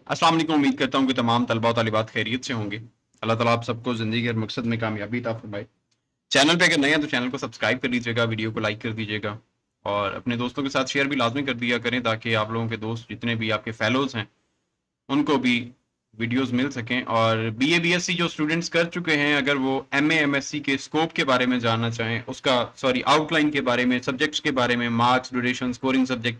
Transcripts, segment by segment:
अस्सलाम वालेकुम। उम्मीद करता हूँ कि तमाम तलबा और तालिबात खैरियत से होंगे। अल्लाह ताला आप सबको ज़िंदगी के हर मकसद में कामयाबी अता फरमाए। चैनल पे अगर नए हैं तो चैनल को सब्सक्राइब कर लीजिएगा, वीडियो को लाइक कर दीजिएगा और अपने दोस्तों के साथ शेयर भी लाज़मी कर दिया करें ताकि आप लोगों के दोस्त जितने भी आपके फेलोज़ हैं, उनको भी वीडियोज़ मिल सकें। और बीए बीएससी जो स्टूडेंट्स कर चुके हैं, अगर वो एमए एमएससी के स्कोप के बारे में जानना चाहें, उसका आउटलाइन के बारे में, सब्जेक्ट्स के बारे में, मार्क्स, ड्यूरेशन, स्कोरिंग सब्जेक्ट,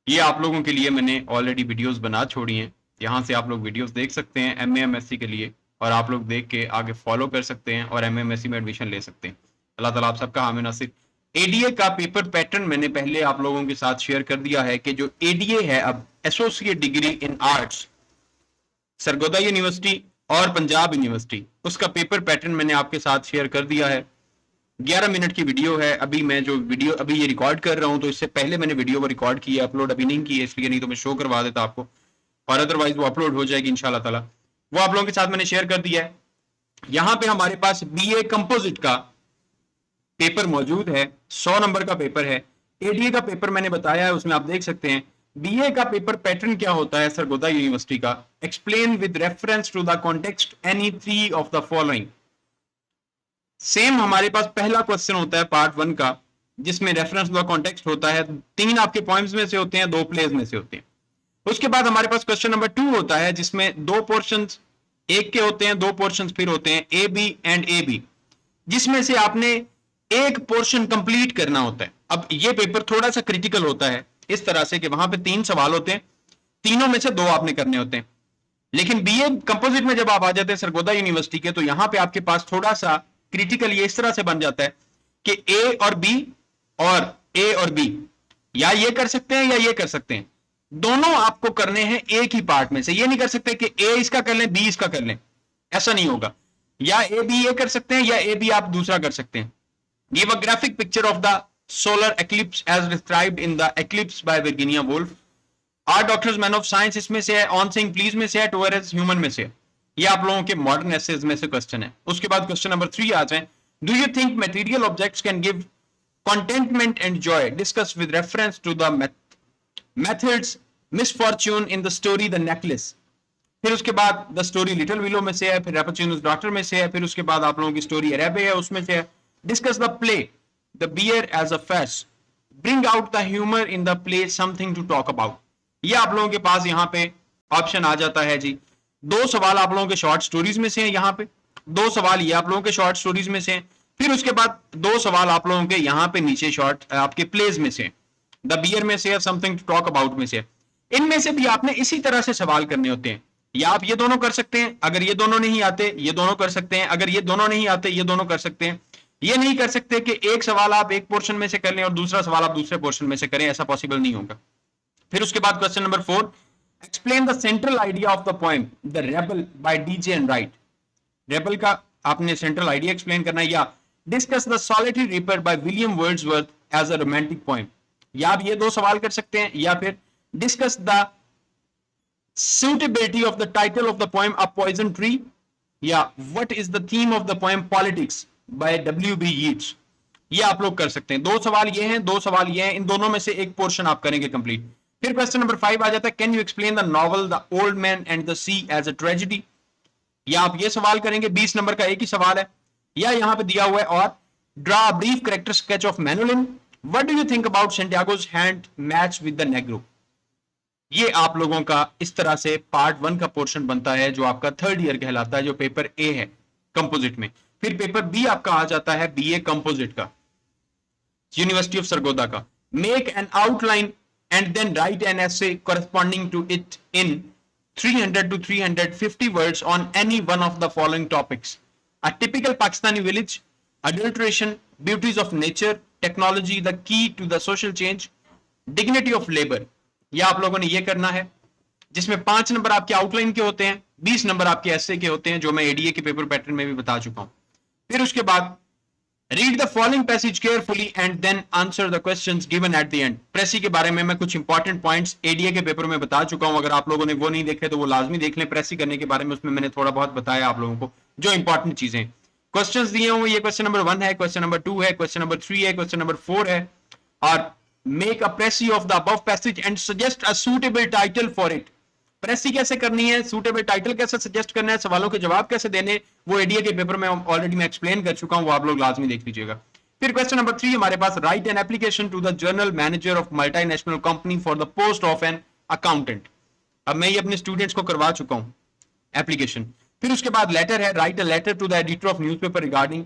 ये आप लोगों के लिए मैंने ऑलरेडी वीडियोस बना छोड़ी हैं। यहाँ से आप लोग वीडियोस देख सकते हैं एम एम एस सी के लिए, और आप लोग देख के आगे फॉलो कर सकते हैं और एम एम एस सी में एडमिशन ले सकते हैं। अल्लाह ताला आप सबका हामी नासिर। एडीए का पेपर पैटर्न मैंने पहले आप लोगों के साथ शेयर कर दिया है कि जो एडीए है, अब associate degree in arts, Sargodha university और पंजाब यूनिवर्सिटी, उसका पेपर पैटर्न मैंने आपके साथ शेयर कर दिया है। 11 मिनट की वीडियो है। अभी मैं जो वीडियो अभी ये रिकॉर्ड कर रहा हूं, तो इससे पहले मैंने वीडियो को रिकॉर्ड किया, अपलोड अभी नहीं किया इसलिए, नहीं तो मैं शो करवा देता आपको, और अदरवाइज वो अपलोड हो जाएगी इंशाल्लाह ताला। वो आप लोगों के साथ मैंने शेयर कर दिया है। यहां पे हमारे पास बीए कंपोजिट का पेपर मौजूद है, 100 नंबर का पेपर है। एडीए का पेपर मैंने बताया है, उसमें आप देख सकते हैं बीए का पेपर पैटर्न क्या होता है सरगोदा यूनिवर्सिटी का। Explain with reference to the context any three of the following. Same हमारे पास पहला क्वेश्चन होता है पार्ट 1 का, जिसमें रेफरेंस टू द कॉन्टेक्स्ट होता है। 3 आपके पॉइंट्स में से होते हैं, 2 प्लेस में से होते हैं। उसके बाद हमारे पास क्वेश्चन नंबर 2 होता है, जिसमें 2 पोर्शंस एक के होते हैं, 2 पोर्शंस फिर होते हैं A B and A B, जिसमें से आपने एक पोर्शन कंप्लीट करना होता है। अब ये पेपर थोड़ा सा क्रिटिकल होता है इस तरह से कि वहां पे 3 सवाल होते हैं, तीनों में से 2 आपने करने होते हैं। लेकिन बीए कंपोजिट में जब आप आ जाते हैं सरगोदा यूनिवर्सिटी के, तो यहां पे आपके पास थोड़ा सा क्रिटिकल ये इस तरह से बन जाता है कि ए और बी या ये कर सकते हैं या ये कर सकते हैं, दोनों आपको करने हैं एक ही पार्ट में से। ये नहीं कर सकते कि ए इसका कर लें, बी इसका कर लें, ऐसा नहीं होगा। या ए बी ये कर सकते हैं या ए बी आप दूसरा कर सकते हैं। Give a graphic picture of the solar eclipse as described in the eclipse by Virginia Woolf. Are doctors man of science इसमें से है, ऑन सेइंग प्लीज में से है, टुवर्ड्स ह्यूमन में से है। ये आप लोगों के मॉडर्न एसेज में से क्वेश्चन है। उसके बाद क्वेश्चन नंबर 3 आ जाए। Do you think material objects can give contentment and joy? Discuss with reference to the methods misfortune in the story The Necklace. फिर उसके बाद द स्टोरी लिटिल विलो में से है, फिर रैपचिनोस डॉटर में से है, फिर उसके बाद आप लोगों की स्टोरी अरेबे है उसमें से है। Discuss the play the bear as a फेस्ट, bring out the humour in the play, something to talk about. ये आप लोगों के पास यहाँ पे ऑप्शन आ जाता है जी। 2 सवाल आप लोगों के शॉर्ट स्टोरीज में से हैं, यहाँ पे 2 सवाल ये आप लोगों के शॉर्ट स्टोरीज में से हैं, फिर उसके बाद 2 सवाल आप लोगों के यहाँ पे नीचे शॉर्ट आपके प्लेज में से, द बियर में से, समथिंग टू टॉक अबाउट में से। इनमें से भी आपने इसी तरह से सवाल करने होते हैं। या आप ये दोनों कर सकते हैं, अगर ये दोनों नहीं आते ये दोनों कर सकते हैं, अगर ये दोनों नहीं आते ये दोनों कर सकते हैं। ये नहीं कर सकते कि एक सवाल आप एक पोर्शन में से कर लें और दूसरा सवाल आप दूसरे पोर्शन में से करें, ऐसा पॉसिबल नहीं होगा। फिर उसके बाद question number 4, explain the central idea of the poem the rebel by D J Enright. Rebel का आपने सेंट्रल आइडिया एक्सप्लेन करना है। या discuss the solitary reaper by William Wordsworth as a romantic poem. या आप ये 2 सवाल कर सकते हैं, या फिर discuss the suitability of the title of the poem A Poison Tree, या what is the theme of the poem Politics by W.B. Yeats। ये आप लोग कर सकते हैं। 2 सवाल ये हैं, 2 सवाल ये हैं, इन दोनों में से एक पोर्शन आप करेंगे कंप्लीट। फिर क्वेश्चन नंबर 5 आ जाता है, can you explain the novel the old man and the sea as a tragedy. या आप ये सवाल करेंगे, 20 नंबर का एक ही सवाल है। या यहां पे दिया हुआ है, और draw a brief character sketch of Manolin, what do you think about Santiago's hand match with the Negro. ये आप लोगों का इस तरह से पार्ट 1 का पोर्शन बनता है, जो आपका 3rd ईयर कहलाता है, जो पेपर ए है कंपोजिट में। फिर पेपर बी आपका आ जाता है बीए कंपोजिट का, यूनिवर्सिटी ऑफ सरगोदा का। Make an outline and then write an essay corresponding to it in 300 to 350 words on any one of the following topics: a typical Pakistani village, adulteration, beauties of nature, technology, the key to the social change, dignity of labor। ये आप लोगों ने ये करना है, जिसमें 5 number आपके outline के होते हैं, 20 नंबर आपके एसे के होते हैं, जो मैं एडीए के पेपर पैटर्न में भी बता चुका हूं। फिर उसके बाद read the following passage carefully and then answer the questions given at the end. Precis के बारे में मैं कुछ इंपॉर्टेंट पॉइंट्स एडीए के पेपर में बता चुका हूं, अगर आप लोगों ने वो नहीं देखे तो वो लाजमी देख लें। प्रेसी करने के बारे में उसमें मैंने थोड़ा बहुत बताया आप लोगों को, जो इंपॉर्टेंट चीजें। क्वेश्चंस दिए हुए, ये क्वेश्चन नंबर 1 है, क्वेश्चन नंबर 2 है, क्वेश्चन नंबर 3 है, क्वेश्चन नंबर 4 है। और make a precis of the above passage and suggest a suitable title for it. Precis कैसे करनी है, सूटेबल टाइटल कैसे सजेस्ट करना है, सवालों के जवाब कैसे देने, वो एडीए के पेपर में ऑलरेडी मैं एक्सप्लेन कर चुका हूं, वो आप लोग लाजमी देख लीजिएगा। फिर क्वेश्चन नंबर 3 हमारे पास, write an application to the general manager of multinational company for the post of an accountant. अब मैं ये अपने स्टूडेंट्स को करवा चुका हूं एप्लीकेशन। फिर उसके बाद लेटर है, write a letter to the editor of newspaper regarding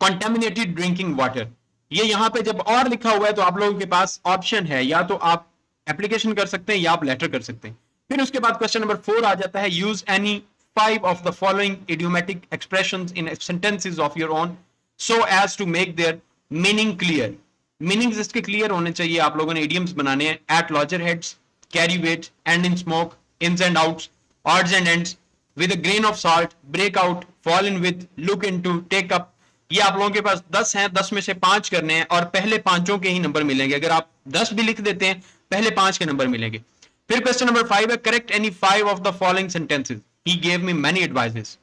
contaminated drinking water. ये यहां पे जब और लिखा हुआ है तो आप लोगों के पास ऑप्शन है, या तो आप एप्लीकेशन कर सकते हैं या आप लेटर कर सकते हैं। फिर उसके बाद क्वेश्चन नंबर 4 आ जाता है, use any 5 of the following idiomatic expressions in sentences of your own so as to make their meaning clear. Meanings इसके क्लियर होने चाहिए, आप लोगों ने इडियम्स बनाने हैं। At loggerheads, carry weight, end in smoke, ins and outs, odds and ends, with a grain of salt, break out, fall in with, look into, take up. ये आप लोगों के पास 10 हैं, 10 में से 5 करने हैं और पहले 5 के ही नंबर मिलेंगे। अगर आप 10 भी लिख देते हैं पहले 5 के नंबर मिलेंगे। फिर क्वेश्चन नंबर 5 है, correct any 5 of the following sentences, he gave me many advices,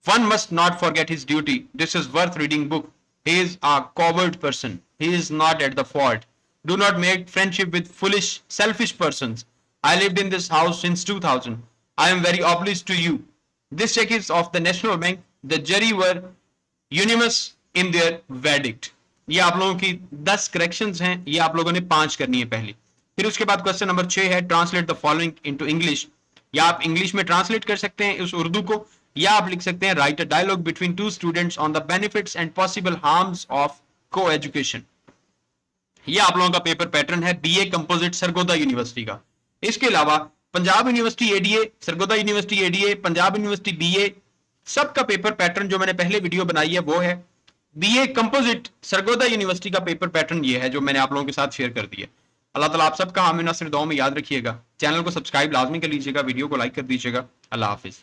one must not forget his duty, this is worth reading book, he is a coward person, he is not at the fault, do not make friendship with foolish selfish persons, I lived in this house since 2000, I am very obliged to you, this check is of the National Bank, the jury were unanimous in their verdict। ये आप लोगों की 10 corrections हैं, ये आप लोगों ने 5 करनी है पहली। फिर उसके बाद क्वेश्चन नंबर 6 है, translate the following into English. या आप इंग्लिश में ट्रांसलेट कर सकते हैं उस उर्दू को, या आप लिख सकते हैं, write a dialogue between 2 students on the benefits and possible harms of coeducation. ये आप लोगों का पेपर पैटर्न है बीए कंपोजिट सरगोदा यूनिवर्सिटी का। इसके अलावा Punjab university ADA, Sargodha university ADA, Punjab university BA, सबका पेपर पैटर्न जो मैंने पहले वीडियो बनाई है वो है। बीए कंपोजिट सरगोदा यूनिवर्सिटी का पेपर पैटर्न ये है जो मैंने आप लोगों के साथ शेयर कर दिया। अल्लाह ताला आप सबका आमीन नासिर दुआ में याद रखिएगा। चैनल को सब्सक्राइब लाजमी कर लीजिएगा, वीडियो को लाइक कर दीजिएगा। अल्लाह हाफिज।